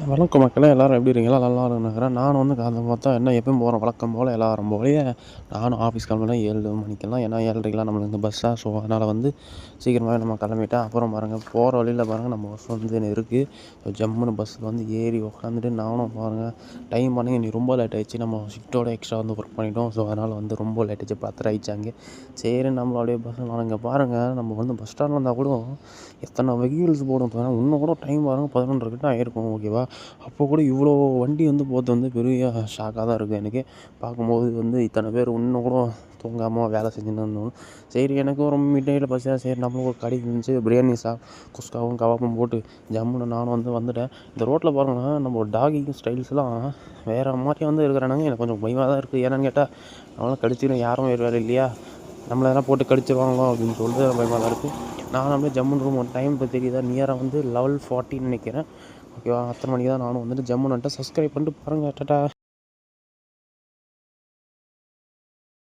வணக்கம் மக்களே, எல்லோரும் எப்படி இருக்கீங்களா? நல்லா இருக்கிறேன். நானும் வந்து காலைல பார்த்தா என்ன எப்பயும் போகிறேன் வழக்கம் போல் எல்லாரும் போலயே நானும் ஆஃபீஸ் கிளம்புனேன் 7 மணிக்கெல்லாம். ஏன்னா 7:30க்கெலாம் நம்மளுக்கு இந்த பஸ்ஸாக, ஸோ அதனால் வந்து சீக்கிரமாகவே நம்ம கிளம்பிட்டேன். அப்புறம் பாருங்கள், போகிற வழியில் பாருங்கள் நம்ம பஸ் வந்து இருக்குது. ஸோ ஜம்முன்னு பஸ்ஸில் வந்து ஏறி உட்காந்துட்டு நானும் பாருங்கள் டைம் பண்ணுங்க நீ ரொம்ப லேட் ஆகிடுச்சு. நம்ம ஷிஃப்ட்டோட எக்ஸ்ட்ரா வந்து ஒர்க் பண்ணிட்டோம். ஸோ அதனால் வந்து ரொம்ப லேட் ஆகிடுச்சு, 10:30 ஆகிடுச்சாங்க. சரி நம்மளும் அப்படியே பஸ் இங்கே பாருங்கள், நம்ம வந்து பஸ் ஸ்டாண்டில் இருந்தால் கூட எத்தனை வெஹிக்கிள்ஸ் போடும் பாருங்கள். இன்னும் கூட டைம் பாருங்கள் 11:30 கிட்ட ஆகிருக்கும், ஓகேவா? அப்போ கூட இவ்வளோ வண்டி வந்து போகிறது வந்து பெரிய ஷாக்காக தான் இருக்குது எனக்கு. பார்க்கும்போது வந்து இத்தனை பேர் இன்னும் கூட தூங்காமல் வேலை செஞ்சுன்னு இருந்தோம். சரி எனக்கும் ரொம்ப மிட் நைட்டில் பஸ்ஸாக, சரி நம்மளும் ஒரு கடைக்கு இருந்துச்சு பிரியாணி குஸ்காவும் கவாப்பும் போட்டு ஜம்முன்னு நானும் வந்துட்டேன். இந்த ரோட்டில் பாருங்கன்னா நம்ம டாகிங் ஸ்டைல்ஸ்லாம் வேறு மாதிரி வந்து இருக்கிறானுங்க. எனக்கு கொஞ்சம் பயமாக தான் இருக்குது. ஏன்னு கேட்டால் நம்மளாம் கடிச்சிடும், யாரும் வேறு வேலை இல்லையா, நம்மளை எதனா போட்டு கடிச்சிருவாங்களோ அப்படின்னு சொல்லிட்டு பயமாக தான் இருக்குது. நான் அப்படியே ஜம்முன்னு ரூம் ஒரு டைம் இப்போ தெரியுதா, நியராக வந்து 11:40 நினைக்கிறேன், ஓகேவா? அத்தனை மணிக்கு தான் நானும் வந்துட்டு ஜம்முன்னு வந்துட்டு. சப்ஸ்கிரைப் பண்ணிட்டு பாருங்கள். டாட்டா.